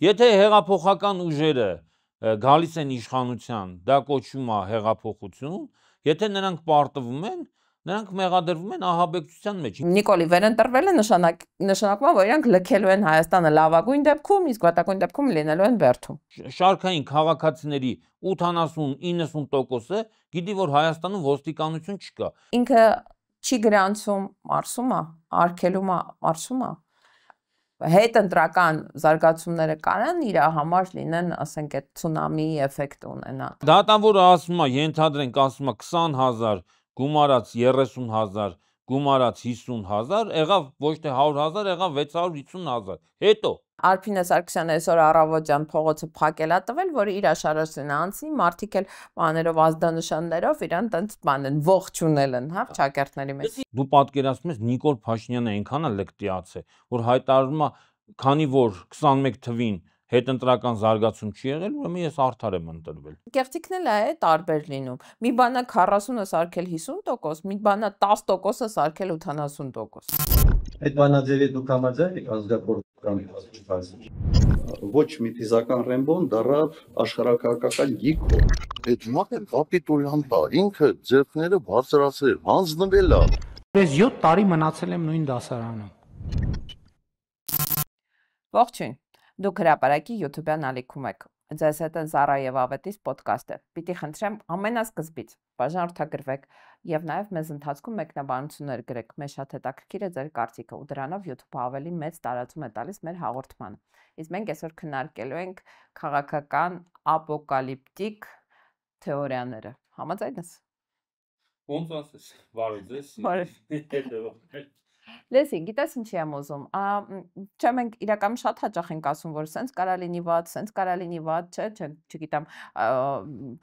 Եթե հեղափոխական ուժերը գալիս են իշխանության, դա կոչվում է հեղափոխություն, եթե նրանք պարտվում են, նրանք մեղադրվում են ահաբեկչության մեջ։ Նիկոլի վերընտրվել է նշանակում է, որ իրանք լքելու են Հայաստանը լավագույն դեպքում, իսկ վատագույն դեպքում լինելու են բերդում։ Շարքային քաղաքացիների 80-90%-ը գիտի, որ Հայաստանում ոստիկանություն չկա։ Ինքը չի գրանցում մարսում է, արգելում է մարսում է։ Հետ ընտրական զարգացումները կարան իր համար լինեն, ասենք, այդ ցունամի էֆեկտ ունենան։ Դատավորը ասում է, ենթադրենք, ասում է 20,000 գումարած 30,000 գումարած 50,000, եղավ ոչ թե 100,000, եղավ 650,000։ Հետո Արփինե Սարգսյանը այսօր առավոտյան փողոցը փակել է տվել, որ իր աշարաշենը անցի, մարդիկ էլ բաներով ազդանշաններով իրան տենց բանեն ողջունել են, հա, ճակերտների մեջ։ Դու պատկերացնում ես Նիկոլ Փաշինյանը այնքան է լկտիաց է, որ հայտարարում է, քանի որ 21 թվին հետընտրական զարգացում չի եղել, ուրեմն ես արդար եմ ընտրվել։ Կեղծիքն էլ է տարբեր լինում։ Մի բանա 40-ը սարքել 50%, մի բանա 10%-ը սարքել 80%։ Այդ բանաձևի դուք համաձայն եք ազգակորական ոչ մի ֆիզիկական Ռեմբոն դառավ աշխարհակահաղական գիքով։ Այդ մոտ կապիտուլյան բա ինքը ձեռքները բարձրացրել, հանձնվել է։ Ես 7 տարի մնացել եմ նույն դասարանում։ Ողջույն։ Դուք հրապարակի YouTube-յան ալիքում եք։ Ձեզ հետ է Զարա եւ Ավետիս ոդկասթը։ Պիտի խնդրեմ ամենասկզբից բաժանորդագրվեք եւ նաեւ մեզ ընթացքում մեկնաբանություններ գրեք։ Մեզ շատ հետաքրքիր է ձեր կարծիքը ու դրանով YouTube-ը ավելի մեծ տարածում է տալիս մեր հաղորդմանը։ Իսկ մենք այսօր քննարկելու ենք քաղաքական ապոկալիպտիկ թեորիաները։ Համաձայն ես։ Ոնց ասես, բարի ձեզ։ Բարի։ Լեսի, գիտես ինչի եմ ուզում, չէ մենք իրականում շատ հաճախ ենք ասում, որ սենց կարա լինի վատ, սենց կարա լինի վատ, չէ, չգիտեմ,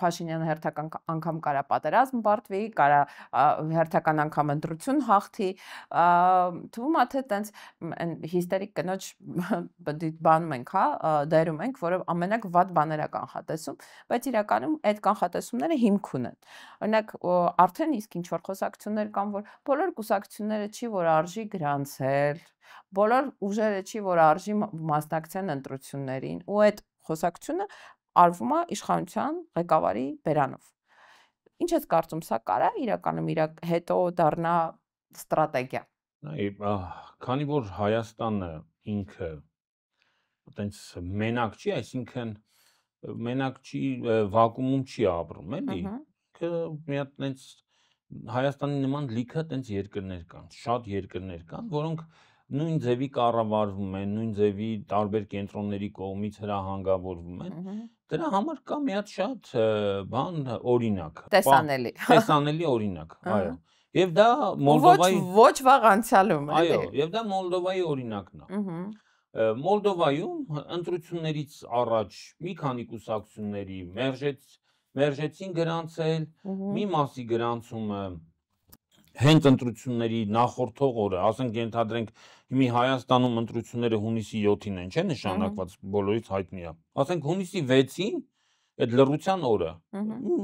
Փաշինյանը հերթական անգամ կարա պատերազմ բարտվի, կարա հերթական անգամ ընտրություն հաղթի, թվում է թե տենց հիստերիկ կնոջ բանում ենք, հա, դերում ենք, որը ամենակ վատ բաներ է կանխատեսում, բայց իրականում այդ կանխատեսումները հիմք ունեն։ Օրինակ, արդեն իսկ ինչ-որ խոսակցություններ կան, որ բոլոր կուսակցությունները չի, որ արժի գրանցել, բոլոր ուժերը չի, որ արժի մասնակցեն ընտրություններին, ու այդ խոսակցությունը արվում է իշխանության ղեկավարի բերանով։ Ինչ ես կարծում, սա կարա իրականում իր հետո դառնա ստրատեգիա։ Քանի որ Հայաստանը ինքը այտենց մենակ չի, այսինքն մենակ չի, վակուումում չի ապրում, էլի։ Մի հատ այտենց Հայաստանի նման լիքը այտենց երկրներ կան, շատ երկրներ կան, որոնք նույն ձևի կառավարվում են, նույն ձևի տարբեր կենտրոնների կողմից հրահանգավորվում են։ Դրա համար կա մի հատ շատ բան օրինակ, տեսանելի օրինակ, այո։ Եվ դա Մոլդովայի ոչ վաղ անցյալում է։ Այո, եւ դա Մոլդովայի օրինակն է։ Մոլդովայում ընտրություններից առաջ մի քանի կուսակցությունների մերժեցին գրանցել, մի մասի գրանցումը հենց ընտրությունների նախորդող օրը, ասենք ենթադրենք հիմի Հայաստանում ընտրությունները հունիսի 7-ին են, չէ՞ նշանակված, բոլորից հայտնի է։ Ասենք հունիսի 6-ին այդ լռության օրը,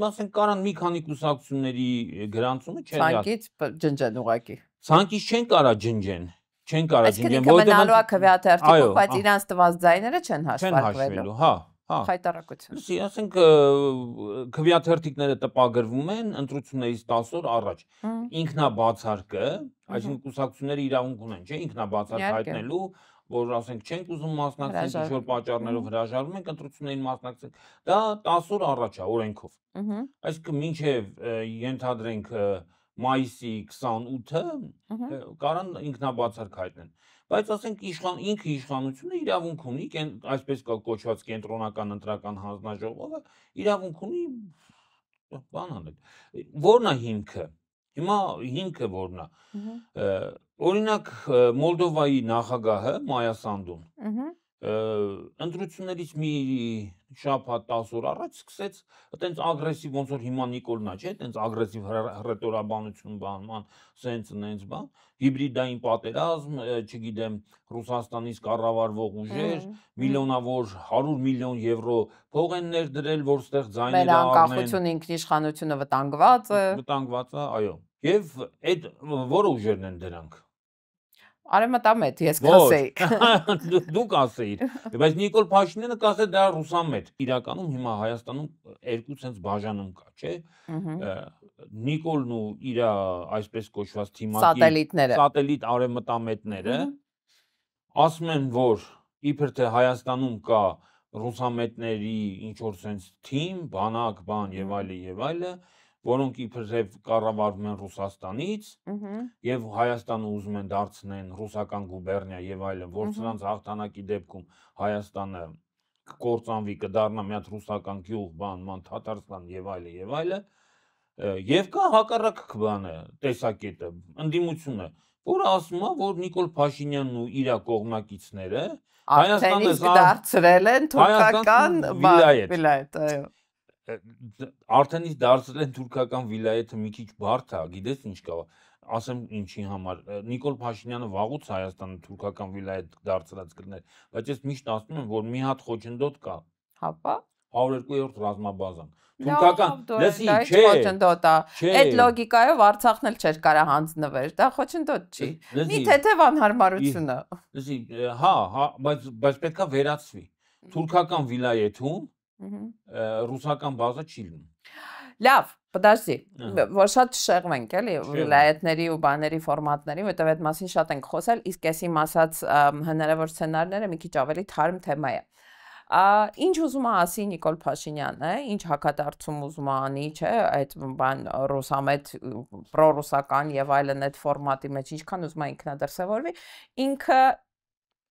ասենք կարան մի քանի կուսակցությունների գրանցումը չէ։ Ցանկից ջնջեն ուղակի։ Ցանկից չեն կարա ջնջեն, չեն կարա ջնջեն, որովհետեւ մնալու է քվեաթերթիկով, բայց իրանց տված ձայները չեն հաշվարկվելու։ Հա։ Խայտարակություն։ Ասենք քվեաթերթիկները տպագրվում են ընտրություններից 10 օր առաջ։ Ինքնաբացարկը, այսինքն կուսակցությունները իրավունք ունեն, չէ՞, ինքնաբացարկ հայտնելու, որ ասենք չենք ուզում մասնակցել, ինչ-որ պատճառներով հրաժարվում ենք ընտրություններին մասնակցել։ Դա 10 օր առաջ է օրենքով։ Այսինքն մինչև ենթադրենք մայիսի 28-ը կարան ինքնաբացարկ հայտնեն։ Բայց ասենք ինքը իշխանությունը իրավունք ունի, այսպես կոչված կենտրոնական ընտրական հանձնաժողովը իրավունք ունի բան անել։ Որն է հիմքը։ Հիմա հիմքը որն է։ Օրինակ Մոլդովայի նախագահը Մայա Սանդուն ընտրություններից մի շաբաթ 10 օր առաջ սկսեց այտենց ագրեսիվ, ոնց որ հիմա Նիկոլն է, չէ՞, այտենց ագրեսիվ հռետորաբանություն բանման, սենց բան, հիբրիդային պատերազմ, չգիտեմ, Ռուսաստանից կառավարվող ուժեր, միլիոնավոր 100 միլիոն եվրո փող են ներդրել, որ ստեղ ձայները առնեն։ Մեր անկախություն ինքնիշխանությունը վտանգված է։ Վտանգված է, այո։ Եվ այդ որը ուժերն են դրանք։ Արևմտամետ, ես կասեի։ Դուք ասեիր, բայց Նիկոլ Փաշինյանը կասե դա ռուսամետ։ Իրականում հիմա Հայաստանում երկու ցենց բաժանում կա, չէ՞։ Նիկոլն ու իր այսպես կոչված թիմակի սատելիտ արևմտամետները ասում են, որ իբր թե Հայաստանում կա ռուսամետների ինչ որ ցենց թիմ, բանակ, բան եւ այլը, որոնք իբրև կառավարվում են Ռուսաստանից եւ Հայաստանը ուզում են դարձնեն ռուսական գուբերնիա եւ այլն, որ սրանց հաղթանակի դեպքում Հայաստանը կկործանվի, կդառնա մի հատ ռուսական գյուղ, բան, Թաթարստան եւ այլը, եւ կա հակառակ բանը, տեսակետը, ընդդիմությունը, որը ասում է, որ Նիկոլ Փաշինյանն ու իր կողմնակիցները Հայաստանը դարձրել են թուրքական վիլայետ, այո։ Արդեն իսկ դարձել են թուրքական վիլայեթը մի քիչ բարդ է, գիտես ինչ կա, ասեմ ինչի համար, Նիկոլ Փաշինյանը վաղուց Հայաստանը թուրքական վիլայեթ դարձրած կլներ, բայց ես միշտ ասում եմ, որ մի հատ խոչընդոտ կա, հապա 102-րդ ռազմաբազան, թուրքական, լսի, չէ, այդ լոգիկայով Արցախն էլ չէր կարա հանձնվեր, դա խոչընդոտ չի, մի թեթև անհարմարությունը, լսի, հա, բայց պետքա վերացվի, թուրքական վիլայեթում ռուսական բազա չի լինում։ Լավ, подожди, որ շատ շեղվենք էլի վիլայեթների ու բաների ֆորմատների, որտեղ այդ մասին շատ ենք խոսել, իսկ ես իմ ասած հնարավոր սցենարները մի քիչ ավելի թարմ թեմա է։ Ինչ ուզում է ասի Նիկոլ Փաշինյանը, ինչ հակադարձում ուզում է անի, չէ, այդ բան ռուսամետ, պրոռուսական եւ այլն այդ ֆորմատի մեջ ինչքան ուզում է ինքնադրսևորվի, ինքը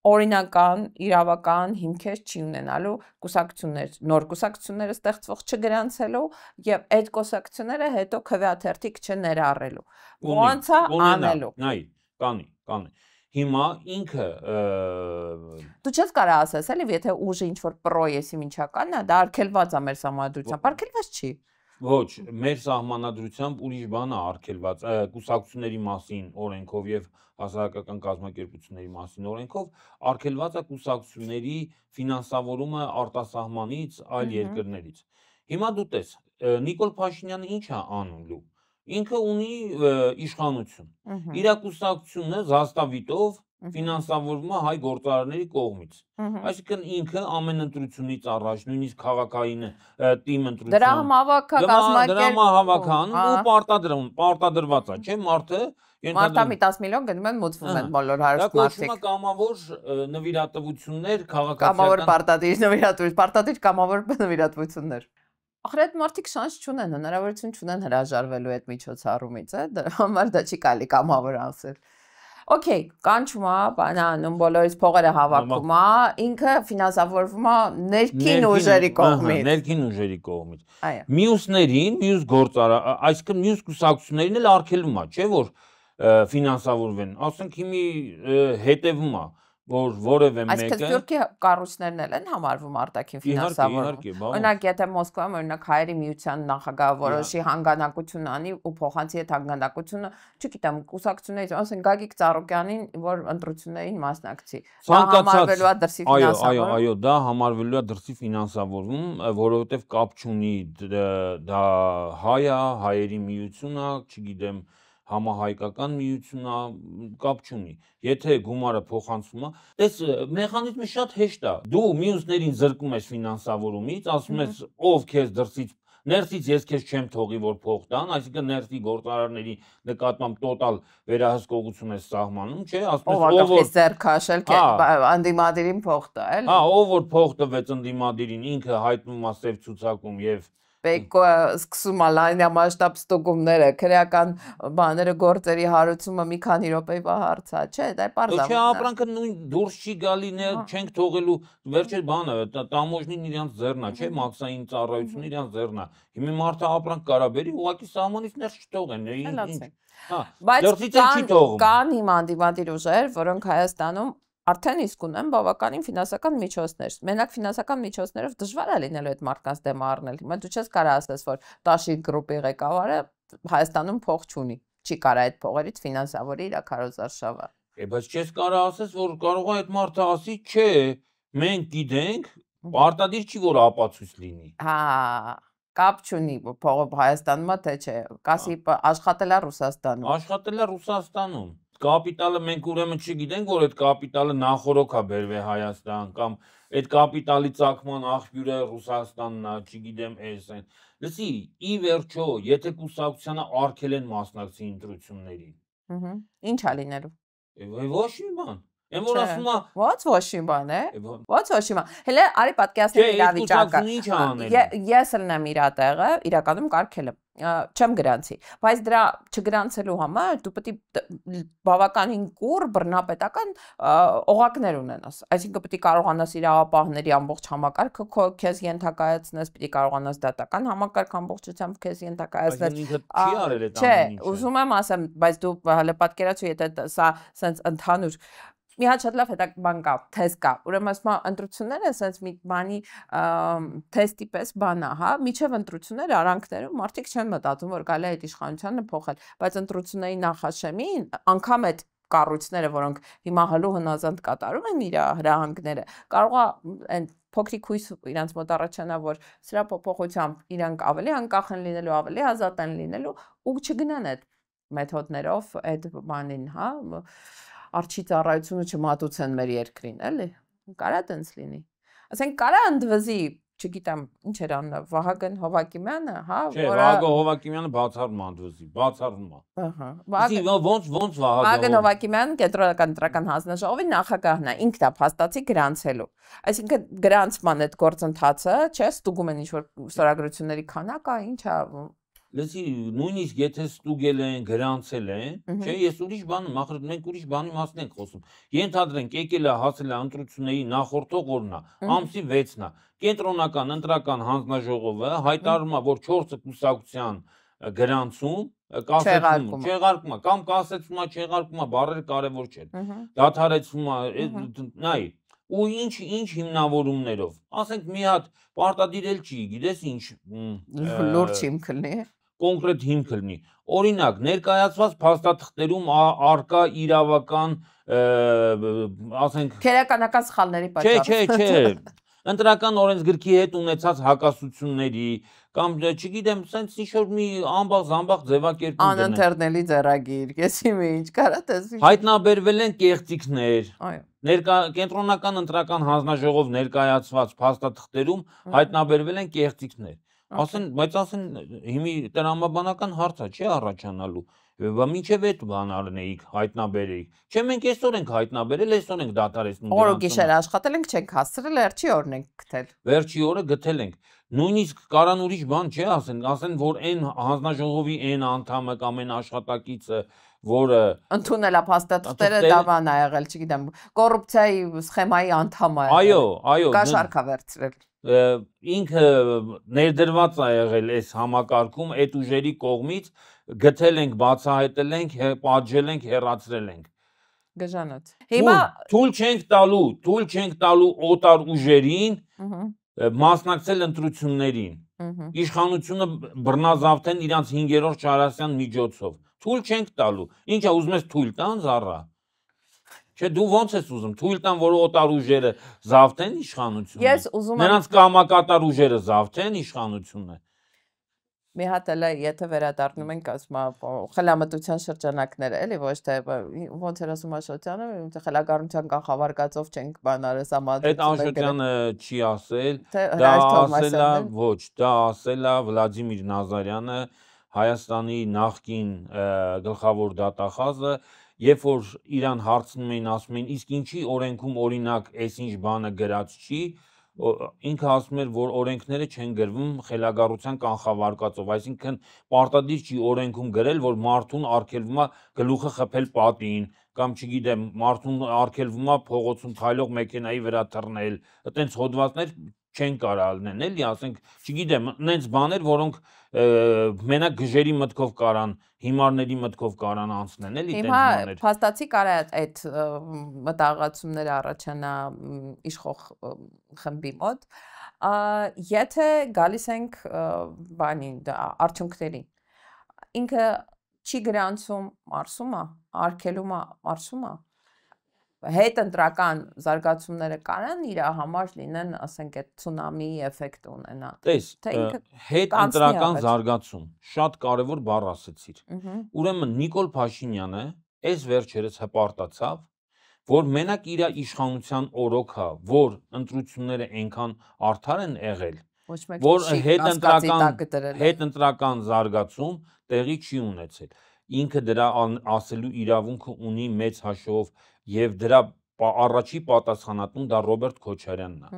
օրինական, իրավական հիմքեր չի ունենալու կուսակցություններ, նոր կուսակցությունները ստեղծվող չգրանցելու եւ այդ կուսակցությունները հետո քվեաթերթիկ չներառելու։ Ոնց է անելու։ Նայ, կանի։ Հիմա ինքը դու չես կարող ասես, էլի, եթե ուժը ինչ որ պրոյեսի ինչականն է, դա արգելված է մեր համադրությամբ, արգելված չի։ Ոչ, մեր սահմանադրությամբ ուրիշ բան է արգելված, կուսակցությունների մասին օրենքով եւ հասարակական կազմակերպությունների մասին օրենքով արգելված է կուսակցությունների ֆինանսավորումը արտասահմանից այլ երկրներից։ Հիմա դու տես, Նիկոլ Փաշինյանը ինչ է անում։ Ինքը ունի իշխանություն։ Իր կուսակցությունը զաստավիտով ֆինանսավորվում է հայ գործարարների կողմից։ Այսինքն ինքը ամեն ընտրությունից առաջ, նույնիսկ քաղաքային թիմ ընտրություն։ Դրամ հավաքան ու պարտադրված է, չէ՞, մարդը Մարտա մի 10 միլիոն գնում են մուծվում են բոլոր հարուստ մարդիկ։ Դա կոչվում է կամավոր նվիրատվություններ, քաղաքացիական։ Կամավոր պարտադիր նվիրատվություն, պարտադիր կամավոր նվիրատվություններ։ Ախր այդ մարդիկ շանս չունեն, հնարավորություն չունեն հրաժարվելու այդ միջոցառումից, դրա համար դա չի կարելի կամավոր ասել։ Okay, կանչում է, բանանում բոլորից փողերը հավաքում է, ինքը ֆինանսավորվում է ներքին ուժերի կողմից։ Ներքին ուժերի կողմից։ Մյուսներին, մյուս գործարար, այսինքն մյուս կուսակցություններին էլ արգելվում է, չէ՞ որ ֆինանսավորվեն։ Ասենք հիմի հետևում է, որ որևէ մեկը Այսինքն Սփյուռքի կառույցներն էլ են համարվում արտաքին ֆինանսավորում։ Օրինակ, եթե Մոսկվայում օրինակ Հայերի միության նախագահը որոշի հանգանակություն անի ու փոխանցի այդ հանգանակությունը, չգիտեմ, կուսակցություններից, ասենք Գագիկ Ծառուկյանին, որ ընտրություններին մասնակցի։ Դա համարվելու է դրսի ֆինանսավորում։ Այո, դա համարվելու է դրսի ֆինանսավորում, որովհետև կապ չունի դա հայ է, Հայերի միությունն է, չգիտեմ համահայկական միությունա կապ չունի։ Եթե գումարը փոխանցվում է, տես մեխանիզմը շատ հեշտ է։ Դու մյուսներին զրկում ես ֆինանսավորումից, ասում ես ով քեզ ներսից ես քեզ չեմ թողի որ փող տան, այսինքն ներսի գործարարների նկատմամբ տոտալ վերահսկողություն ես սահմանում, չէ՞, ասում ես ով որ ձեռք քաշել անդիմադիրին փող տա, էլի։ Հա, ով որ փող տվեց անդիմադիրին, ինքը հայտնում է սև ցուցակում եւ Բեկո սկսում է լայնամասշտաբ ստուգումները, քրեական բաները գործերի հարուցումը մի քանի րոպեվա հարց է, չէ՞, դա պարզա։ Չէ, ապրանքը նույն դուրս չի գալի, չենք թողելու, վերջը բանը, տամոժնին իրանց ձեռնա, չէ՞, մաքսային ծառայությունը իրանց ձեռնա։ Հիմա մարդը ապրանք կարա բերի, ուղղակի սահմանից ներս չթողեն, ինչ։ Բայց կան հիմա անդիմադիր ուժեր, որոնք Հայաստանում արդեն իսկ ունեն բավականին ֆինանսական միջոցներ։ Մենակ ֆինանսական միջոցներով դժվար է լինելու այդ մարդկանց դեմ առնել։ Հիմա դու չես կարող ասես, որ Տաշիկ գրուպի ղեկավարը Հայաստանում փող չունի։ Չի կարող այդ փողերից ֆինանսավորի իր քարոզարշավը։ Բայց չես կարող ասես, որ կարող է այդ մարդը ասի, չէ, մենք գիտենք, պարտադիր չի որ ապացույց լինի։ Հա, կապ չունի փողը Հայաստանում է թե չէ։ Կասի աշխատել է Ռուսաստանում։ Աշխատել է Ռուսաստանում։ կապիտալը մենք ուրեմն չգիտենք, որ այդ կապիտալը նախորոք է բերվել Հայաստան կամ այդ կապիտալի ծագման աղբյուրը Ռուսաստանն է, չգիտեմ, էսեն։ Լսի, ի վերջո, եթե կուսակցությանը արգել են մասնակցի ընտրություններին։ Ինչ է լինելու։ Ոչ մի բան։ Եմ որ ասում է, ո՞նց ոչ մի բան է։ Ո՞նց ոչ մի բան։ Հələ արի պատկերացնենք իրավիճակը։ Ես ելնեմ իր տեղը, իրականում կարգել եմ։ Չեմ գրանցի, բայց դրա չգրանցելու համար դու պետք է բավականին կուռ բռնապետական օղակներ ունենաս, այսինքն պետք է կարողանաս իրավապահների ամբողջ համակարգը քեզ ենթակայացնես, պետք է կարողանաս դատական համակարգ ամբողջությամբ քեզ ենթակայացնես։ Չէ, ուզում եմ ասեմ, բայց դու հələ պատկերացու, եթե սա սենց ընդհանուր մի հատ շատ լավ բան կա, թեստ կա, ուրեմն ասում եմ ընտրությունները սենց մի բանի թեստի պես բան է, հա, միջև ընտրությունները արանքներում մարդիկ չեն մտածում, որ կարելի է այդ իշխանությունը փոխել, բայց ընտրությունների նախաշեմին անգամ այդ կառույցները, որոնք հիմա հլու հնազանդ կատարում են իր հրահանգները, կարող է այն փոքրիկ հույս իրանց մոտ առաջանա, որ սրա փոփոխությամբ իրանք ավելի անկախ են լինելու, ավելի ազատ են լինելու ու չգնան այդ մեթոդներով այդ բանին, հա, արջի ծառայությունը չմատուցեն մեր երկրին, էլի։ Կարա տենց լինի։ Ասենք կարա ընդվզի, չգիտեմ, ինչ էր անունը, Վահագն Հովակիմյանը, հա, Չէ, Վահագն Հովակիմյանը բացառում ընդվզի, բացառում է։ Ահա։ Ոնց Վահագն Հովակիմյանը կենտրոնական ընտրական հանձնաժողովի նախագահն է, ինքն է փաստացի գրանցելու։ Այսինքն գրանցման այդ գործընթացը, չէ, ստուգում են ինչ-որ ստորագրությունների քանակը, ինչ է։ Լսի, նույնիսկ եթե ստուգել են, գրանցել են, չէ, ես ուրիշ բան, մենք ուրիշ բանի մասին ենք խոսում։ Ենթադրենք, եկել է հասել է ընտրությունների նախորդող օրն է, ամսի 6-ն է։ Կենտրոնական ընտրական հանձնաժողովը հայտարարում է, որ 4 կուսակցության գրանցում, կասեցում, չեղարկում է, կամ կասեցում է, չեղարկում է, բառերը կարևոր չեն։ Դադարեցում է, նայ, ու ինչ հիմնավորումներով։ Ասենք մի հատ պարտադիր էլ չի, գիտես ինչ լուրջ հիմք լինի։ Կոնկրետ հիմք լինի։ Օրինակ, ներկայացված փաստաթղթերում արկա իրավական, ասենք, քերականական սխալների պատճառով։ Չէ, ընտրական օրենսգրքի հետ ունեցած հակասությունների կամ չգիտեմ, սենց ինչ-որ մի ամբաղ ձևակերպում դնեն։ Անընթերնելի ձեռագիր, ես իմի ինչ կարա տեսի։ Հայտնաբերվել են կեղծիքներ։ Այո։ Կենտրոնական ընտրական հանձնաժողով ներկայացված փաստաթղթերում հայտնաբերվել են կեղծիքներ։ Բայց ասեն հիմի տրամաբանական հարց է, չի առաջանալու։ Բա մինչև այդ բան արնեիք, հայտնաբերեիք։ Չէ, մենք այսօր ենք հայտնաբերել, այսօր ենք դադարեցնում։ Օր ու գիշեր աշխատել ենք, չենք հասցրել, վերջի օրն ենք գտել։ Վերջի օրը գտել ենք։ Նույնիսկ կարան ուրիշ բան չի ասեն, որ այն հանձնաժողովի այն անդամը կամ այն աշխատակիցը, որը ընդունել է փաստաթղթերը, դա բան է եղել, չգիտեմ, կոռուպցիայի սխեմայի անդամ է եղել։ Այո, կաշառք է վերցրել։ Ինքը ներդրված է եղել այս համակարգում, այդ ուժերի կողմից գտել ենք, բացահայտել ենք, պատժել ենք, հեռացրել ենք։ Գժանոց։ Հիմա թույլ չենք տալու օտար ուժերին մասնակցել ընտրություններին։ Իշխանությունը բռնազավթեն իրանց 5-րդ Շարասյան միջոցով։ Թույլ չենք տալու։ Ինչա ուզում ես թույլ տան զառա։ Չէ, դու ոնց ես ուզում, թույլ տան, որ օտար ուժերը զավթեն իշխանությունը։ Ես ուզում եմ նրանց կամակատար ուժերը զավթեն իշխանությունը։ Մի հատ էլ եթե վերադառնում ենք, ասում խելամտության շրջանակները, էլի ոչ թե ոնց էր ասում Աշոտյանը, խելագարության կանխավարկածով չենք բանարը Այդ Աշոտյանը չի ասել, դա ասելա, ոչ, դա ասելա Վլադիմիր Նազարյանը, Հայաստանի նախկին գլխավոր դատախազը, երբ որ իրան հարցնում էին, ասում էին, իսկ ինչի օրենքում օրինակ այսինչ բանը գրած չի, ինքը ասում էր, որ օրենքները չեն գրվում խելագարության կանխավարկածով, այսինքն պարտադիր չի օրենքում գրել, որ մարդուն արգելվում է գլուխը խփել պատին, կամ չգիտեմ, մարդուն արգելվում է փողոցում քայլող մեքենայի վրա թռնել, այտենց հոդվածներ չեն կարող լինեն, էլի, ասենք, չգիտեմ, նենց բաներ, որոնք մենակ գժերի մտքով կարան, հիմարների մտքով կարան անցնեն, էլի, տենց բաներ։ Հիմա փաստացի կարա այդ մտահղացումները առաջանա իշխող խմբի մոտ, եթե գալիս ենք բանին, արդյունքներին, ինքը չի գրանցում, մարսում է, արգելում է, մարսում է, հետ ընտրական զարգացումները կարան իր համար լինեն, ասենք, այդ ցունամի էֆեկտ ունենան։ Տես, հետ ընտրական զարգացում, շատ կարևոր բառ ասեցիր։ Ուրեմն Նիկոլ Փաշինյանը այս վերջերս հպարտացավ, որ մենակ իր իշխանության օրոքա, որ ընտրությունները այնքան արդար են եղել, որ հետընտրական զարգացում տեղի չի ունեցել։ Ինքը դրա ասելու իրավունքը ունի մեծ հաշվով եւ դրա առաջի պատասխանատուն դա Ռոբերտ Քոչարյանն է։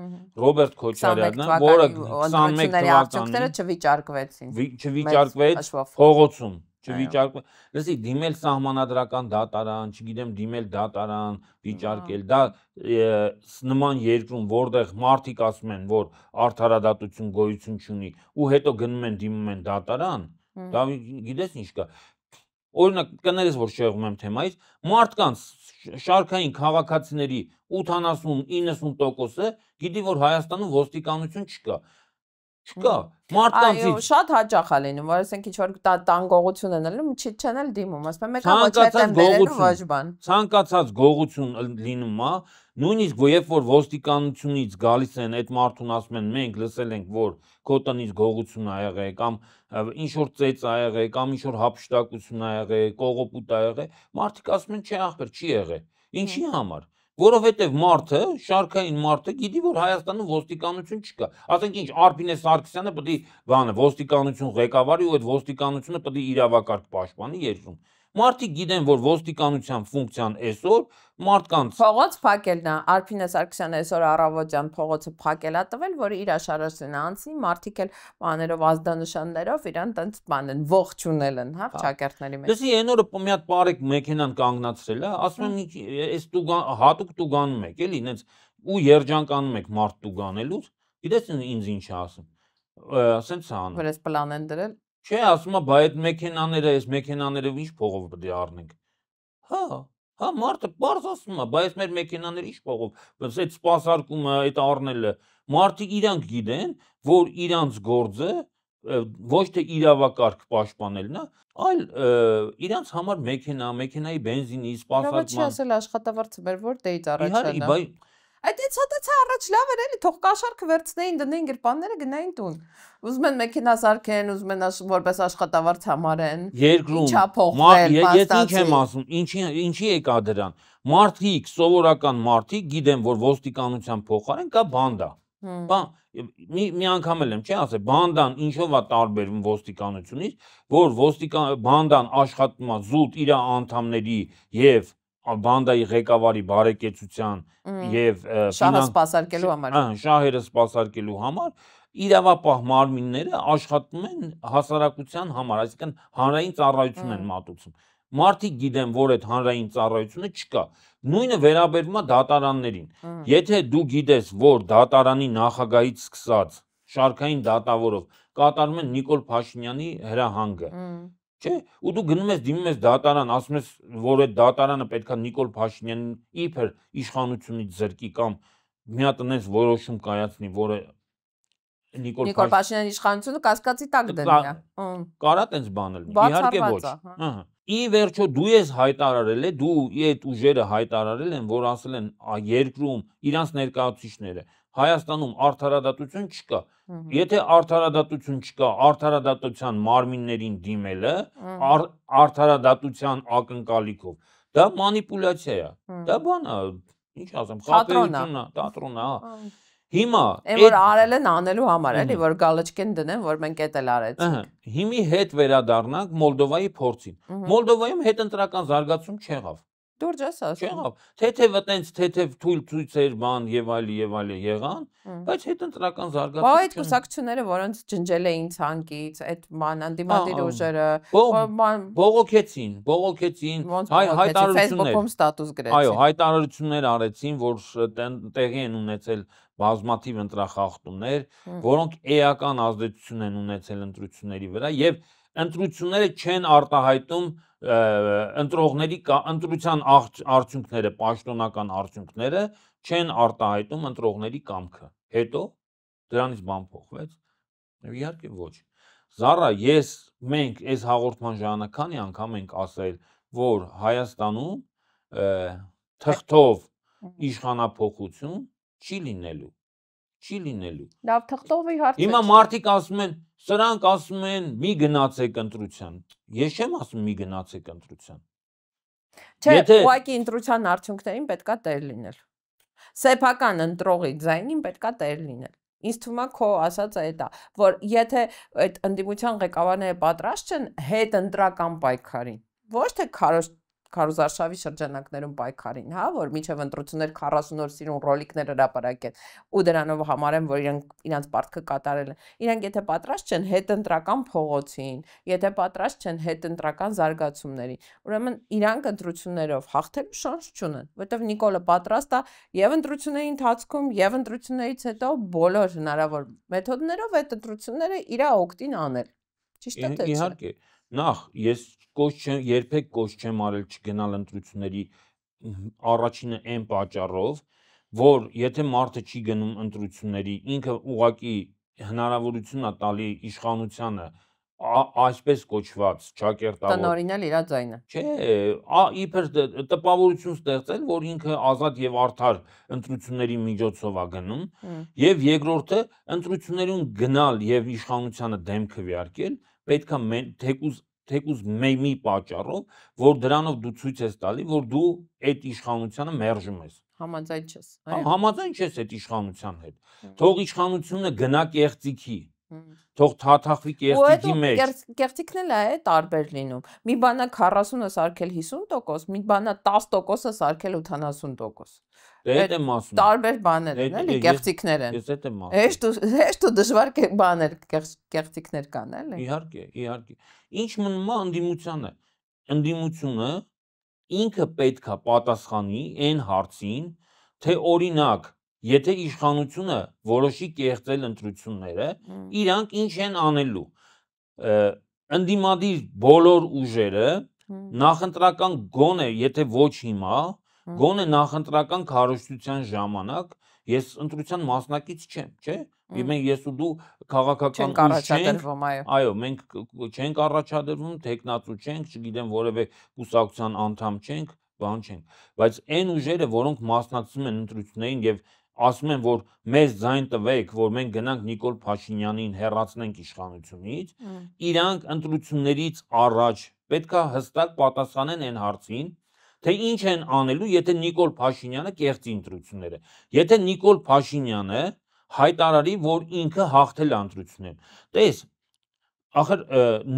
Ռոբերտ Քոչարյանը, որը 21 թվականին չվիճարկվեց փողոցում, չվիճարկվեց, լսի, դիմել սահմանադրական դատարան, չգիտեմ, դիմել դատարան, վիճարկել, դա նման երկրում, որտեղ մարդիկ ասում են, որ արդարադատություն գոյություն չունի, ու հետո գնում են դիմում են դատարան, դա գիտես ինչ կա։ Օրինակ կներես, որ շեղում եմ թեմայից, մարդկանց շարքային քաղաքացիների 80-90%-ը գիտի, որ Հայաստանում ոստիկանություն չկա։ Չկա։ Մարդկանցից շատ հաճախ է լինում, որ ասենք ինչ որ տանգողություն են լինում, չեն էլ դիմում, ասում են մեկը ոչ այդտեղ բերելու ոչ բան։ Ցանկացած գողություն լինում է, նույնիսկ երբ որ ոստիկանությունից գալիս են այդ մարդուն ասում են մենք լսել ենք, որ քո տնից գողություն ա եղել կամ ինչ որ ծեծ ա եղել կամ ինչ որ հափշտակություն ա եղել, կողոպուտ ա եղել, մարդիկ ասում են չէ ախպեր, չի եղել։ Ինչի համար։ Որովհետև մարդը, շարքային մարդը գիտի, որ Հայաստանում ոստիկանություն չկա։ Ասենք ինչ Արփինե Սարգսյանը պետք է բանը ոստիկանություն ղեկավարի ու այդ ոստիկանությունը պետք է իրավակարգ պաշտպանի երկրում։ Մարդիկ գիտեն, որ ոստիկանության ֆունկցիան այսօր մարդկանց փողոց փակելն է, Արփինե Սարգսյանը այսօր առավոտյան փողոցը փակել է տվել, որ իր աշարաշենը անցնի, մարդիկ էլ բաներով ազդանշաններով իրան տենց բան են ողջունել են, հա, ճակերտների մեջ։ Դեսի այն օրը մի հատ բարեկ մեքենան կանգնացրել է, ասում եմ այս տուգան հատուկ տուգանում եք, էլի, նենց ու երջանկանում եք մարդ տուգանելուց, գիտես ինձ ինչ է ասում։ Ասենց է անում։ Որ էս պլան են դրել։ Չէ, ասում է, բա այդ մեքենաները, այս մեքենաներով ինչ փողով պետք է առնենք։ Հա, մարդը բարձ ասում է, բայց մեր մեքենաները ինչ փողով, բայց այդ սպասարկումը, այդ առնելը, մարդիկ իրանք գիտեն, որ իրանց գործը ոչ թե իրավակարգ պաշտպանելն է, այլ իրանց համար մեքենայի բենզինի սպասարկման։ Չի ասել աշխատավարձը մեր որ դեից առաջանա։ Այդ ցածա առաջ լավ էր էլի, թող կաշառքը վերցնեին, դնեին գրպանները գնային տուն։ Ուզում են մեքենա սարքեն, ուզում են որպես աշխատավարձ համարեն։ Երկրում ես ինչ եմ ասում, ինչի եկա դրան։ Մարդիկ, սովորական մարդիկ գիտեն, որ ոստիկանության փոխարեն կա բանդա։ Մի անգամ էլ եմ չի ասել, բանդան ինչով է տարբերվում ոստիկանությունից, որ բանդան աշխատում է զուտ իր անդամների եւ բանդայի ղեկավարի բարեկեցության եւ շահը սպասարկելու համար։ Շահերը սպասարկելու համար իրավապահ մարմինները աշխատում են հասարակության համար, այսինքն հանրային ծառայություն են մատուցում։ Մարդիկ գիտեն, որ այդ հանրային ծառայությունը չկա։ Նույնը վերաբերում է դատարաններին։ Եթե դու գիտես, որ դատարանի նախագահից սկսած շարքային դատավորով կատարում են Նիկոլ Փաշինյանի հրահանգը, չէ, ու դու գնում ես դիմում ես դատարան, ասում ես, որ այդ դատարանը պետքա Նիկոլ Փաշինյանին իբր իշխանությունից զրկի կամ մի հատ այնպես որոշում կայացնի, որը Նիկոլ Փաշինյանի իշխանությունը կասկածի տակ դնի։ Կարա տենց բան լինի, իհարկե ոչ։ Ի վերջո դու ես հայտարարել է, դու այդ ուժերը հայտարարել են, որ ասել են երկրում իրանց ներկայացուցիչները Հայաստանում արդարադատություն չկա։ Եթե արդարադատություն չկա, արդարադատության մարմիններին դիմելը արդարադատության ակնկալիքով, դա մանիպուլյացիա է։ Դա բան է, ինչ ասեմ, խաբեություն է, տատրոն է։ Հիմա որ արել են անելու համար, էլի, որ գալչկեն դնեն, որ մենք էդ էլ արեցինք։ Հիմի հետ վերադառնանք Մոլդովայի փորձին։ Մոլդովայում հետընտրական զարգացում չեղավ։ Դուրջ ես ասում։ Չեղավ։ Թեթև այտենց թեթև թույլ ցույցեր բան եւ այլի եղան, բայց հետընտրական զարգացում։ Բա այդ կուսակցությունները, որոնց ջնջել էին ցանկից, այդ մանանդիմադիր ուժերը, բողոքեցին, հայտարարություններ։ Facebook-ում ստատուս գրեցին։ Այո, հայտարարություններ արեցին, որ տեղի են ունեցել բազմաթիվ ընտրախախտումներ, որոնք էական ազդեցություն են ունեցել ընտրությունների վրա եւ ընտրությունները չեն արտահայտում ընտրության արդյունքները, պաշտոնական արդյունքները չեն արտահայտում ընտրողների կամքը։ Հետո դրանից բան փոխվեց։ Իհարկե ոչ։ Զարա, մենք այս հաղորդման ժամանակ քանի անգամ ենք ասել, որ Հայաստանում թղթով իշխանափոխություն չի լինելու։ Լավ, թղթովի հարց։ Հիմա մարդիկ ասում են, սրանք ասում են մի գնացեք ընտրության։ Ես չեմ ասում մի գնացեք ընտրության։ Չէ, ուղղակի ընտրության արդյունքներին պետքա տեր լինել։ Սեփական ընտրողի ձայնին պետքա տեր լինել։ Ինձ թվում է քո ասածը այդ է, որ եթե այդ ընդդիմության ղեկավարները պատրաստ չեն հետ ընտրական պայքարին, ոչ թե քարոզարշավի շրջանակներում պայքարին, հա, որ միջև ընտրություններ 40 օր սիրուն ռոլիկներ հրապարակեն ու դրանով համարեն, որ իրանց պարտքը կատարել են։ Իրանք եթե պատրաստ չեն հետ ընտրական փողոցին, եթե պատրաստ չեն հետ ընտրական զարգացումներին, ուրեմն իրանք ընտրություններով հաղթելու շանս չունեն, որովհետև Նիկոլը պատրաստ է եւ ընտրությունների ընթացքում եւ ընտրություններից հետո բոլոր հնարավոր մեթոդներով այդ ընտրությունները իր օգտին անել։ Ճիշտ է թե չէ։ Իհարկե, նախ ես երբեք կոչ չեմ արել չգնալ ընտրությունների առաջինը այն պատճառով, որ եթե մարդը չի գնում ընտրությունների, ինքը ուղղակի հնարավորություն է տալի իշխանությանը այսպես կոչված ճակերտավոր տնօրինել իր ձայնը։ Չէ, իբր տպավորություն ստեղծել, որ ինքը ազատ եւ արդար ընտրությունների միջոցով է գնում, եւ երկրորդը ընտրություններում գնալ եւ իշխանությանը դեմ քվեարկել, պետքա թեկուզ մի պատճառով, որ դրանով դու ցույց ես տալի, որ դու այդ իշխանությանը մերժում ես։ Համաձայն չես։ Համաձայն չես այդ իշխանության հետ։ Թող իշխանությունը գնա կեղծիքի, թող թաթախվի կեղծիքի մեջ։ Կեղծիքն էլ է տարբեր լինում։ Մի բանա 40-ը սարքել 50%, մի բանա 10%-ը սարքել 80%։ Այդ եմ ասում։ Տարբեր բաներ են, էլի, կեղծիքներ են։ Ես այդ եմ ասում։ Հեշտ ու դժվար բաներ, կեղծիքներ կան, էլի։ Իհարկե։ Ինչ մնում է ընդդիմությանը։ Ընդդիմությունը ինքը պետքա պատասխանի այն հարցին, թե օրինակ, եթե իշխանությունը որոշի կեղծել ընտրությունները, իրանք ինչ են անելու։ Ընդդիմադիր բոլոր ուժերը նախընտրական գոնե, եթե ոչ հիմա, գոնե նախընտրական քարոզչության ժամանակ ես ընտրության մասնակից չեմ, չէ՞։ Ես ու դու քաղաքական ուժ չենք, այո, մենք չենք առաջադրվում, տեխնացու չենք, չգիտեմ, որևէ կուսակցության անդամ չենք, բան չենք, բայց այն ուժերը, որոնք մասնակցում են ընտրություններին եւ ասում են, որ մեզ ձայն տվեք, որ մենք գնանք Նիկոլ Փաշինյանին հեռացնենք իշխանությունից, իրանք ընտրություններից առաջ պետքա հստակ պատասխանեն այն հարցին, թե ինչ են անելու, եթե Նիկոլ Փաշինյանը կեղծի ընտրությունները։ Եթե Նիկոլ Փաշինյանը հայտարարի, որ ինքը հաղթել է ընտրությունները։ Տես, ախր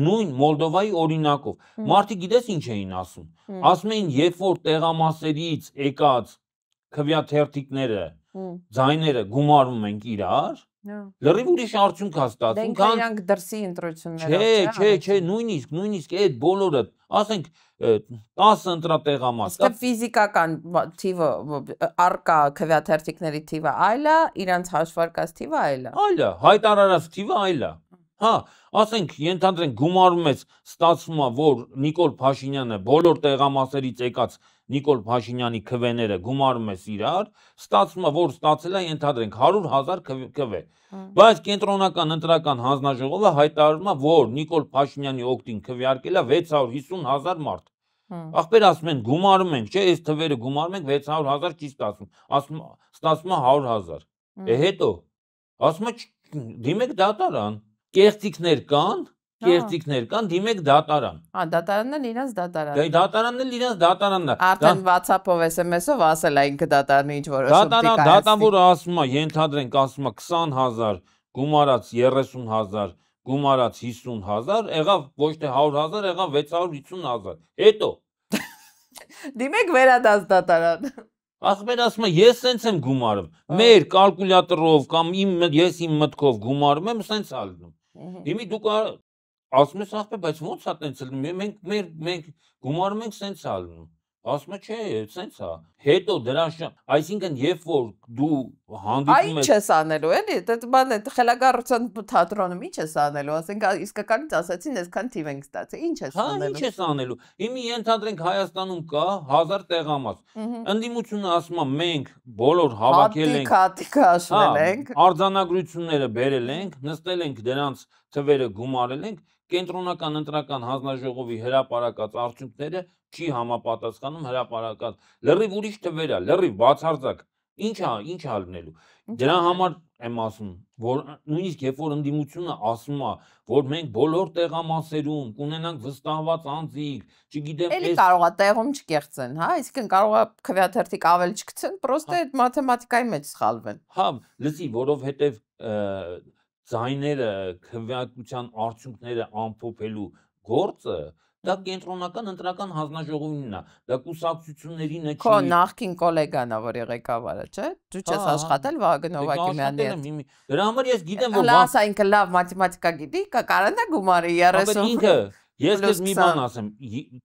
նույն Մոլդովայի օրինակով մարդիկ գիտես ինչ էին ասում։ Ասում էին, երբ որ տեղամասերից եկած քվեաթերթիկները, ձայները գումարում ենք իրար, լրիվ ուրիշ արդյունք է ստացվում, քան իրանք դրսի ընտրություններով։ Չէ, նույնիսկ այդ բոլորը, ասենք 10 ընտրատեղամաս։ Իսկ ֆիզիկական թիվը արկա քվեաթերթիկների թիվը այլ է, իրանց հաշվարկած թիվը այլ է։ Այլ է, հայտարարած թիվը այլ է։ Հա, ասենք ենթադրենք գումարում ես, ստացվում է, որ Նիկոլ Փաշինյանը բոլոր տեղամասերից եկած Նիկոլ Փաշինյանի քվեները գումարում ես իրար, ստացվում է, որ ստացել է ենթադրենք 100,000 քվե։ Բայց կենտրոնական ընտրական հանձնաժողովը հայտարարում է, որ Նիկոլ Փաշինյանի օգտին քվեարկել է 650,000 մարդ։ Ախպեր ասում են գումարում ենք, չէ, այս թվերը գումարում ենք 600,000 չի ստացվում, ստացվում է 100,000։ Հետո ասում է դիմեք դատարան, կեղծիքներ կան, դիմեք դատարան։ Դատարանն էլ իրենց դատարանն է։ Դատարանն էլ իրենց դատարանն է։ Արդեն WhatsApp-ով, SMS-ով ասել է ինքը դատարանի ինչ որոշում դիկայացնի։ Դատավորը ասում է, ենթադրենք ասում է 20,000 գումարած 30,000 գումարած 50,000, եղավ ոչ թե 100,000, եղավ 650,000։ Հետո դիմեք վերադաս դատարան։ Ախպեր ասում է, ես սենց եմ գումարում, մեր կալկուլյատորով կամ ես իմ մտքով գումարում եմ, սենց ալնում։ Հիմի դուք ասում ես ախպեր, բայց ոնց է տենց ալնում, մենք գումարում ենք սենց ալնում։ Ասում է, չէ, սենց է։ Հետո դրան այսինքն երբ որ դու հանդիպում ես ինչ ես անելու, էլի, բանը խելագարության թատրոնում ինչ ես անելու, ասենք իսկականից ասացին, այսքան թիվ ենք ստացել, ինչ ես անելու։ Հա, ինչ ես անելու։ Հիմա ենթադրենք Հայաստանում կա 1000 տեղամաս։ Ընդդիմությունը ասում է, մենք բոլոր հավաքել ենք, հաշվել ենք, արձանագրությունները բերել ենք, նստել ենք դրանց թվերը գումարել ենք, կենտրոնական ընտրական հանձնաժողովի հրապարակած արդյունքները չի համապատասխանում հրապարակած լրիվ ուրիշ թվեր է, լրիվ բացարձակ Ինչ ա լինելու։ Դրա համար եմ ասում, որ նույնիսկ երբ որ ընդդիմությունը ասում է, որ մենք բոլոր տեղամասերում կունենանք վստահված անձիկ, չգիտեմ, Էլի կարող է տեղում չկեղծեն, հա, այսինքն կարող է քվեաթերթիկ ավել չգցեն, պրոստը այդ մաթեմատիկայի մեջ սխալվեն։ Հա, լսի, որովհետև ձայները, քվեարկության արդյունքները ամփոփելու գործը դա կենտրոնական ընտրական հանձնաժողովին է, դա կուսակցություններին չի։ Քո նախկին գոլեգան է, որ եղեկավարը, չէ՞։ Դու չես աշխատել Վահագն Հովհակիմյանի հետ։ Դրա համար ես գիտեմ, որ լավ, ինքը լավ մաթեմատիկա գիտի, կարանա գումարի 30։ Ինքը, ես քեզ մի բան ասեմ,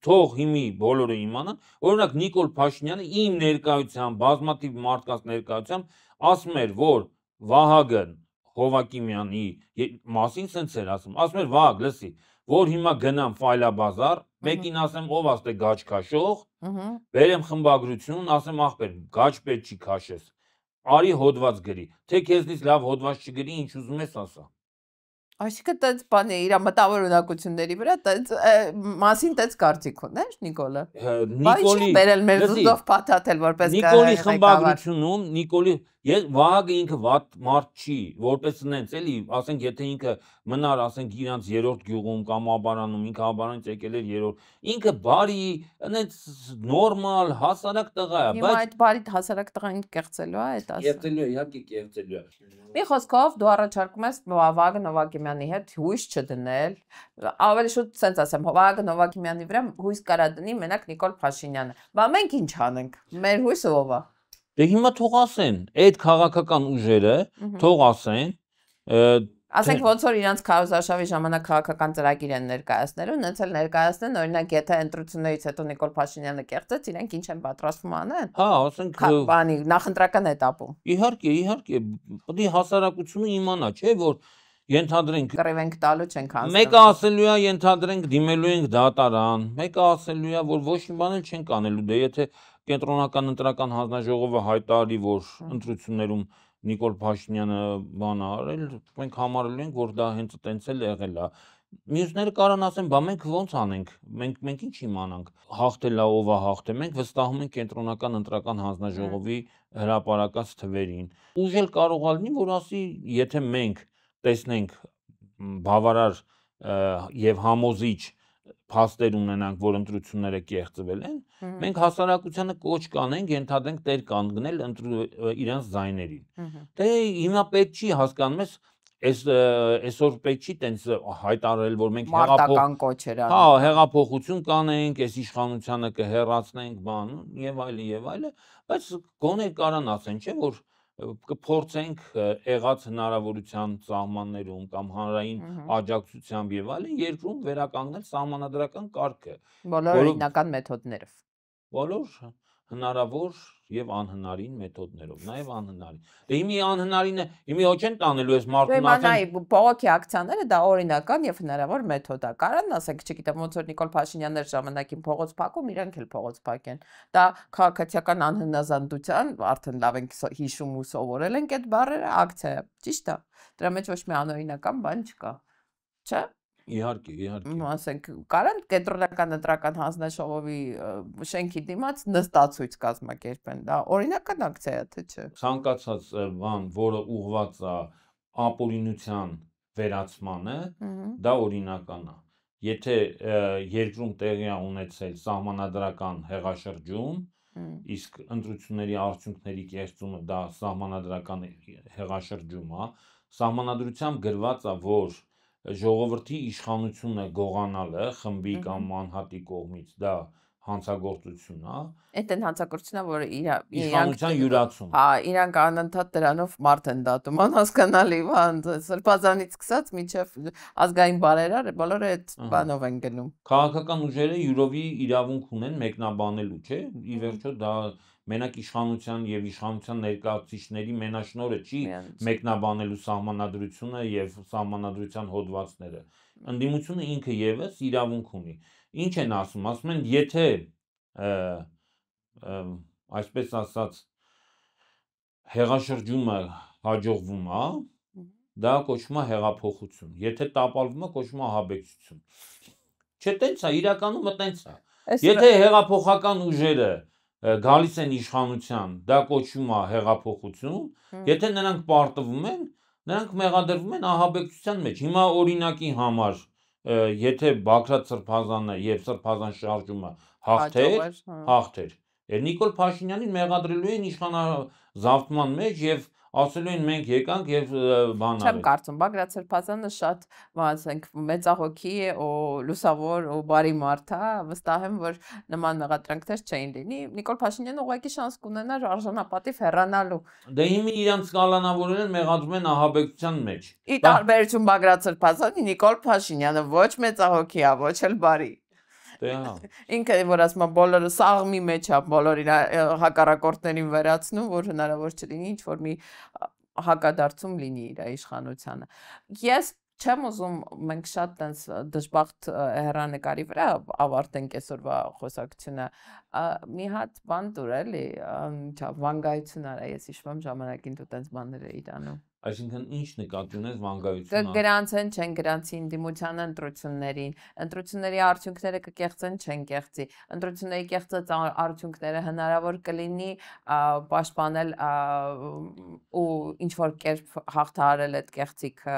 թող հիմի բոլորը իմանան, օրինակ Նիկոլ Փաշինյանը իմ ներկայությամբ, բազմաթիվ մարդկանց ներկայությամբ ասում էր, որ Վահագն Հովհակիմյանի մասին սենց էր ասում, ասում էր Վահագ, լսի, որ հիմա գնամ ֆայլաբազար, մեկին ասեմ ով աստե գաչ քաշող, բերեմ խմբագրություն, ասեմ ախպեր, գաչ պետք չի քաշես, արի հոդված գրի, թե քեզնից լավ հոդված չգրի, ինչ ուզում ես ասա։ Այսինքն տենց բան է իր մտավոր ունակությունների վրա, տենց մասին տենց կարծիք ուներ Նիկոլը։ Նիկոլի բերել մեր զուտով փաթաթել որպես Նիկոլի խմբագրությունում, Նիկոլի Վահագը ինքը վատ մարդ չի, որպես նենց էլի, ասենք եթե ինքը մնար, ասենք իրանց երրորդ գյուղում կամ Աբարանում, ինքը Աբարանից եկել էր երրորդ, ինքը բարի, նենց նորմալ, հասարակ տղա է, բայց այդ բարի հասարակ տղային կեղծելու է այդ ասը։ Կեղծելու է, իհարկե կեղծելու է։ Մի խոսքով դու առաջարկում ես Վահագն Հովհակիմյանի հետ հույս չդնել, ավելի շուտ սենց ասեմ, Վահագն Հովհակիմյանի վրա հույս կարա դնի մենակ Նիկոլ Փաշինյանը։ Բա մենք ինչ անենք։ Մեր հույսը ով է։ Դե հիմա թող ասեն, այդ քաղաքական ուժերը թող ասեն, ասենք ոնց որ իրանց քարոզարշավի ժամանակ քաղաքական ծրագիր են ներկայացնելու, նենց էլ ներկայացնեն, օրինակ եթե ընտրություններից հետո Նիկոլ Փաշինյանը կեղծեց, իրենք ինչ են պատրաստվում անեն։ Հա, ասենք բանի նախընտրական էտապում։ Իհարկե, պետք է հասարակությունը իմանա, չէ՞, որ ենթադրենք կռիվ ենք տալու չենք հասնում։ Մեկը ասելու է ենթադրենք դիմելու ենք դատարան, մեկը ասելու է որ ոչ մի բան էլ չենք անելու, դե եթե կենտրոնական ընտրական հանձնաժողովը հայտարարի, որ ընտրություններում Նիկոլ Փաշինյանը բան արել, մենք համարելու ենք, որ դա հենց այդպես էլ եղել է։ Մյուսները կարան ասեն, բա մենք ո՞նց անենք, մենք ինչ իմանանք, հաղթելա ով է հաղթել, մենք վստահում ենք կենտրոնական ընտրական հանձնաժողովի հրապարակած թվերին։ Ուժել կարող է լինի, որ ասի, եթե մենք տեսնենք բավարար եւ համոզիչ փաստեր ունենանք, որ ընտրությունները կեղծվել են, մենք հասարակությանը կոչ կանենք, ենթադրենք տեր կանգնել իրենց ձայներին։ Դե հիմա պետք չի հասկանում ես, այսօր պետք չի տենց հայտարարել, որ մենք մարտական կոչեր անենք։ Հա, հեղափոխություն կանենք, այս իշխանությանը կհեռացնենք, բան եւ այլն, բայց գոնե կարան ասեն, չէ՞ որ կփորձենք եղած հնարավորության սահմաններում կամ հանրային աջակցությամբ եւ այլն երկրում վերականգնել սահմանադրական կարգը բոլոր օրինական մեթոդներով բոլոր հնարավոր եւ անհնարին մեթոդներով նաեւ անհնարին դե հիմի անհնարինը հիմի ոչ են տանելու այս մարդուն ասեն բողոքի ակցիաները դա օրինական եւ հնարավոր մեթոդ է կարան ասենք չգիտեմ ոնց որ Նիկոլ Փաշինյանն էր ժամանակին փողոց փակում իրանք էլ փողոց փակեն դա քաղաքացիական անհնազանդության արդեն լավ ենք հիշում ու սովորել ենք այդ բառերը ակցիա ճիշտ է դրա մեջ ոչ մի անօրինական բան չկա չէ Իհարկե ասենք կարան կենտրոնական ընտրական հանձնաժողովի շենքի դիմաց նստացույց կազմակերպեն դա օրինական ակցիա է թե չէ ցանկացած բան որը ուղղված է ապօրինության վերացմանը դա օրինական է եթե երկրում տեղի է ունեցել սահմանադրական հեղաշրջում իսկ ընտրությունների արդյունքների կեղծումը դա սահմանադրական հեղաշրջում է սահմանադրությամբ գրված է որ ժողովրդի իշխանությունը գողանալը խմբի կամ անհատի կողմից դա հանցագործություն է այդ են հանցագործությունն որ իշխանության յուրացում հա իրանք անընդհատ դրանով մարդ են դատում անհասկանալի բան սրբազանից սկսած մինչև ազգային բարերար բոլորը այդ բանով են գնում քաղաքական ուժերը յուրովի իրավունք ունեն մեկնաբանելու չէ ի վերջո դա մենակ իշխանության եւ իշխանության ներկայացուցիչների մենաշնորհը չի մեկնաբանելու սահմանադրությունը եւ սահմանադրության հոդվածները ընդդիմությունը ինքը եւս իրավունք ունի ինչ են ասում են եթե այսպես ասած հեղաշրջումը հաջողվում է դա կոչվում է հեղափոխություն եթե տապալվում է կոչվում է ահաբեկչություն չէ տենց է իրականում տենց է եթե հեղափոխական ուժերը գալիս են իշխանության, դա կոչվում է հեղափոխություն, եթե նրանք պարտվում են, նրանք մեղադրվում են ահաբեկչության մեջ։ Հիմա օրինակի համար, եթե Բագրատ Սրբազանը եւ Սրբազան շարժումը հաղթեր, Նիկոլ Փաշինյանին մեղադրելու են իշխանազավթման մեջ եւ ասելու են մենք եկանք եւ բան արել։ Չեմ կարծում, Բագրատ Սրբազանը շատ, ասենք, մեծահոգի ու լուսավոր ու բարի մարդ է, վստահ եմ, որ նման մեղադրանքներ չէին լինի։ Նիկոլ Փաշինյանը ուղղակի շանս կունենար արժանապատիվ հեռանալու։ Դե հիմա իրանց կալանավորել են, մեղադրում են ահաբեկչության մեջ։ Ի տարբերություն Բագրատ Սրբազանի, Նիկոլ Փաշինյանը ոչ մեծահոգի է, ոչ էլ բարի։ Ինքը որ ասում է բոլորը սաղմի մեջ է, բոլոր իր հակառակորդներին վերացնում, որ հնարավոր չլինի ինչ որ մի հակադարձում լինի իր իշխանությանը։ Ես չեմ ուզում մենք շատ տենց դժբախտ հեռանկարի վրա ավարտենք այսօրվա խոսակցությունը։ Մի հատ բան տուր էլի, վանգայություն արա, ես հիշում եմ ժամանակին դու տենց բաներ էիր անում։ Այսինքն ինչ նկատի ունես վանգայությունը։ Գրանցեն, չեն գրանցի ընդդիմությանը ընտրություններին, ընտրությունների արդյունքները կկեղծեն, չեն կեղծի, ընտրությունների կեղծած արդյունքները հնարավոր կլինի պաշտպանել ու ինչ որ կերպ հաղթահարել այդ կեղծիքը։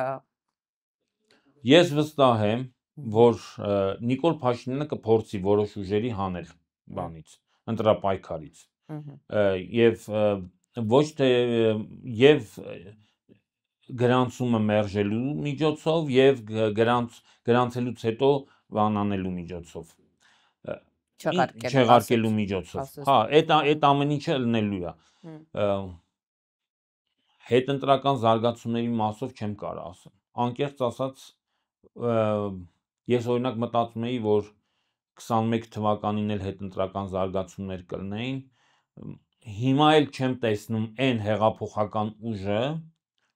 Ես վստահ եմ, որ Նիկոլ Փաշինյանը կփորձի որոշ ուժերի հանել բանից, ընտրապայքարից։ Եվ ոչ թե եւ գրանցումը մերժելու միջոցով եւ գրանցելուց հետո բանանելու միջոցով չեղարկելու միջոցով հա այդ ամեն ինչը լնելու է հետընտրական զարգացումների մասով չեմ կարող ասել անկեղծ ասած ես օրինակ մտածում էի որ 21 թվականին էլ հետընտրական զարգացումներ կլինեին հիմա էլ չեմ տեսնում այն հեղափոխական ուժը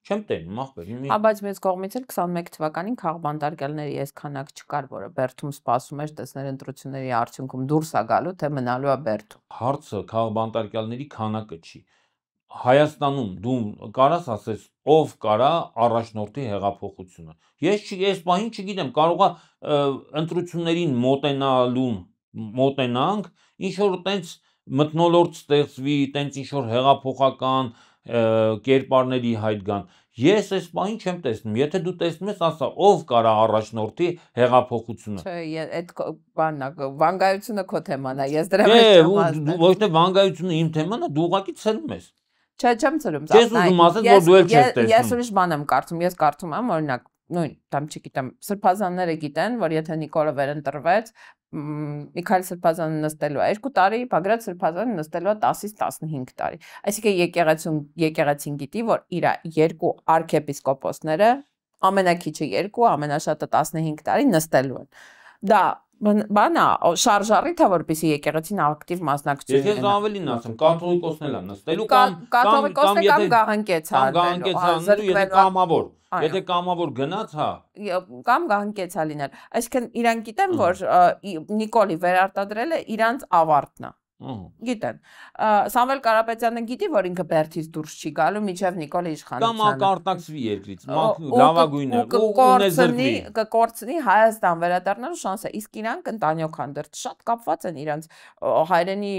չեմ տենում ախպեր։ Բայց մեծ կողմից էլ 21 թվականին քաղբանտարկյալների այս քանակ չկար, որը Բերդում սպասում էր տեսնել ընտրությունների արդյունքում դուրս է գալու, թե մնալու է Բերդում։ Հարցը քաղբանտարկյալների քանակը չի։ Հայաստանում դու կարաս ասես ով կարա առաջնորդի հեղափոխությունը։ Ես բանին չգիտեմ, կարողա ընտրություններին մոտենանք, ինչ որ տենց մթնոլորտ ստեղծվի, տենց ինչ որ հեղափոխական կերպարների հայտ գան։ Ես այս բանին չեմ տեսնում։ Եթե դու տեսնում ես, ասա, ով կարա առաջնորդի հեղափոխությունը։ Չէ, այդ բանն է, վանգայությունը քո թեման է։ Ես դրա մեջ չեմ ասում։ Ոչ թե վանգայությունը իմ թեման է, դու ուղղակի ցրում ես։ Չէ, չեմ ցրում։ Ես ուզում ասել, որ դու էլ չես տեսնում։ Ես ուրիշ բան եմ կարծում, ես կարծում եմ, օրինակ, նույն, դամ չգիտեմ, սրբազանները գիտեն, որ եթե Նիկոլը վերընտրվեց, Միքայել Սրբազանը նստելու է 2 տարի, Բագրատ Սրբազանը նստելու է 10-ից 15 տարի։ Այսինքն եկեղեցին գիտի, որ իր 2 արքեպիսկոպոսները ամենակիչը 2, ամենաշատը 15 տարի նստելու են։ Դա բանա շարժառիթ է որպեսզի եկեղեցին ակտիվ մասնակցություն ունենա։ Ես ավելին ասեմ, կաթողիկոսն էլ է նստելու կաթողիկոսն կամ գահանքեցանելու, եթե կամավոր։ Եթե կամավոր գնաց, հա։ Կամ գահանքեցա լինել։ Այսինքն իրանք գիտեն, որ Նիկոլի վերարտադրելը իրանց ավարտն է։ Գիտեն։ Սամվել Կարապետյանը գիտի, որ ինքը Բերդից դուրս չի գալու, միջև Նիկոլի իշխանությանը։ Կամ ակարտակցվի երկրից, լավագույնը, ունեզրվի։ Կկորցնի Հայաստան վերադառնալու շանսը, իսկ իրանք ընտանյոք հանդերձ շատ կապված են իրանց հայրենի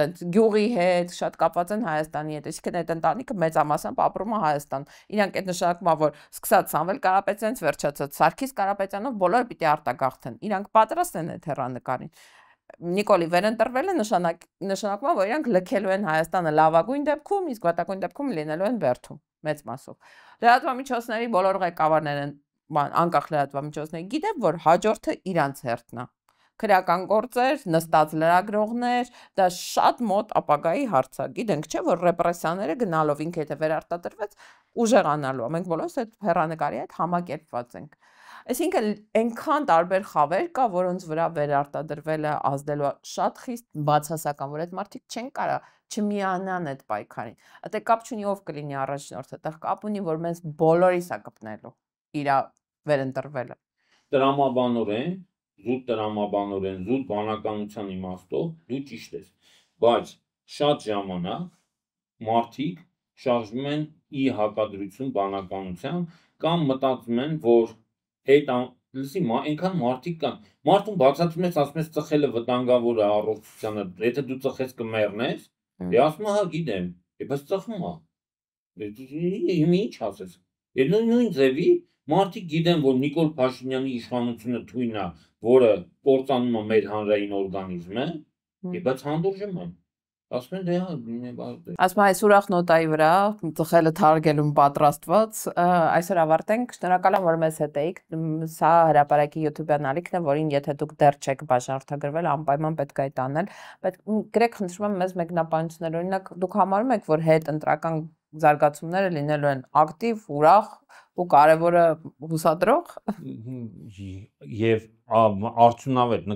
տենց գյուղի հետ, շատ կապված են Հայաստանի հետ, այսինքն այդ ընտանիքը մեծամասամբ ապրում է Հայաստան։ Իրանք այդ նշանակում է, որ սկսած Սամվել Կարապետյանից վերջացած Սարգիս Կարապետյանով բոլորը պիտի արտագաղթեն։ Իրանք պատրաստ են այդ հեռանկարին։ Նիկոլի վերընտրվելը նշանակում է, որ իրանք լքելու են Հայաստանը լավագույն դեպքում, իսկ վատագույն դեպքում լինելու են Բերդում, մեծ մասով։ Լրատվամիջոցների բոլոր ղեկավարներն անկախ լրատվամիջոցների գիտեն, որ հաջորդը իրանց հերթն է։ Քրեական գործեր, նստած լրագրողներ, դա շատ մոտ ապագայի հարց է։ Գիտենք, չէ, որ ռեպրեսիաները գնալով ինքը եթե վերարտադրվեց, ուժեղանալու է։ Մենք բոլորս այդ հեռանկարի հետ համակերպված ենք։ Այսինքն այնքան տարբեր խավեր կա, որոնց վրա վերարտադրվելը ազդելու է շատ խիստ բացասական, որ այդ մարդիկ չեն կարա չմիանան այդ պայքարին։ Այդտեղ կապ չունի ով կլինի առաջնորդը, այդտեղ կապ ունի, որ մենք բոլորիս է կպնելու իր վերընտրվելը։ Տրամաբանորեն, զուտ բանականության իմաստով դու ճիշտ ես, բայց շատ ժամանակ մարդիկ շարժվում են ի հակադրություն բանականության կամ մտածում են, որ այդ լսի, այնքան մարդիկ կան։ Մարդուն բացատրում ես, ասում ես ծխելը վտանգավոր է առողջությանը, եթե դու ծխես կմեռնես, ասում հա գիտեմ, բայց ծխում է։ Ինչ ասես։ Նույն ձևի մարդիկ գիտեն, որ Նիկոլ Փաշինյանի իշխանությունը թույն է, որը կործանում է մեր հանրային օրգանիզմը, բայց հանդուրժում են։ Ասում են դե ասում այս ուրախ նոտայի վրա ծխելը թարգելուն պատրաստված այսօր ավարտենք շնորհակալ եմ որ մեզ հետ էիք սա հրապարակի YouTube-յան ալիքն է որին եթե դուք դեռ չեք բաժանորդագրվել անպայման պետք է այդ անել բայց գրեք խնդրում եմ մեզ մեկնաբանություններ օրինակ դուք համարում եք որ հետ ընտրական զարգացումները լինելու են ակտիվ ուրախ ու կարևորը հուսադրող եւ արդյունավետ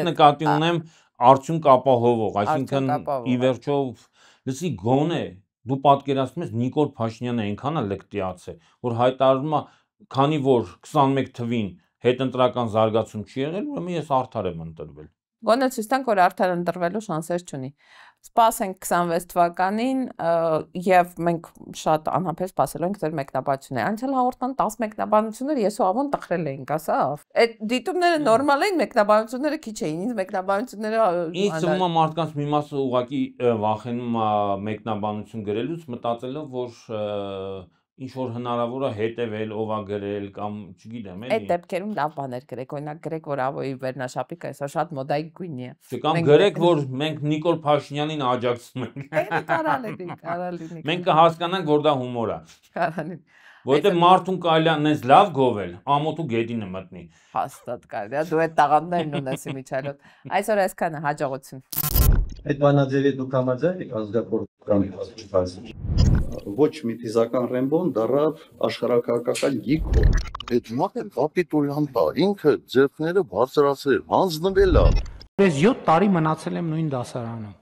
նկատի ունեմ արդյունք ապահովող, այսինքն ի վերջո լսի գոնե դու պատկերացնում ես Նիկոլ Փաշինյանը այնքան է լկտիացել, որ հայտարարում է, քանի որ 21 թվին հետընտրական զարգացում չի եղել, ուրեմն ես արդար եմ ընտրվել։ Գոնե ցույց տանք, որ արդար ընտրվելու շանսեր չունի։ Սպասենք 26 թվականին եւ մենք շատ անհապեր սպասելու ենք ձեր մեկնաբանությունները։ Անցյալ հաղորդման 10 մեկնաբանություններ ես ու Ավոն տխրել էինք, ասա։ Այդ դիտումները նորմալ էին, մեկնաբանությունները քիչ էին, ինձ մեկնաբանությունները Ինձ թվում է մարդկանց մի մասը ուղղակի վախենում է մեկնաբանություն գրելուց, մտածելով, որ ինչ որ հնարավոր է հետևել, ով է գրել կամ չգիտեմ, էլի։ Այդ դեպքերում լավ բաներ գրեք, օրինակ գրեք, որ Ավոյի վերնաշապիկը այսօր շատ մոդայիկ գույն է։ Կամ գրեք, որ մենք Նիկոլ Փաշինյանին աջակցում ենք։ Էլի կարա լինի։ Մենք կհասկանանք, որ դա հումոր է։ Կարա լինի։ Որտեղ մարդուն կարելի է այնպես լավ գովել, ամոթու գետինը մտնի։ Հաստատ կարելի է, դու այդ տաղանդներն ունես Միչայլոտ։ Այսօր այսքանը, հաջողություն։ Այդ բանաձևի դուք համաձայն եք ազգակործական հասցեին։ Ոչ մի թիզական Ռեմբոն դառավ աշխարհակահաղական գիքո։ Այդ մարդը կապիտուլյան տա, ինքը ձեռքները բարձրացրել, հանձնվել է։ Ես 7 տարի մնացել եմ նույն դասարանում։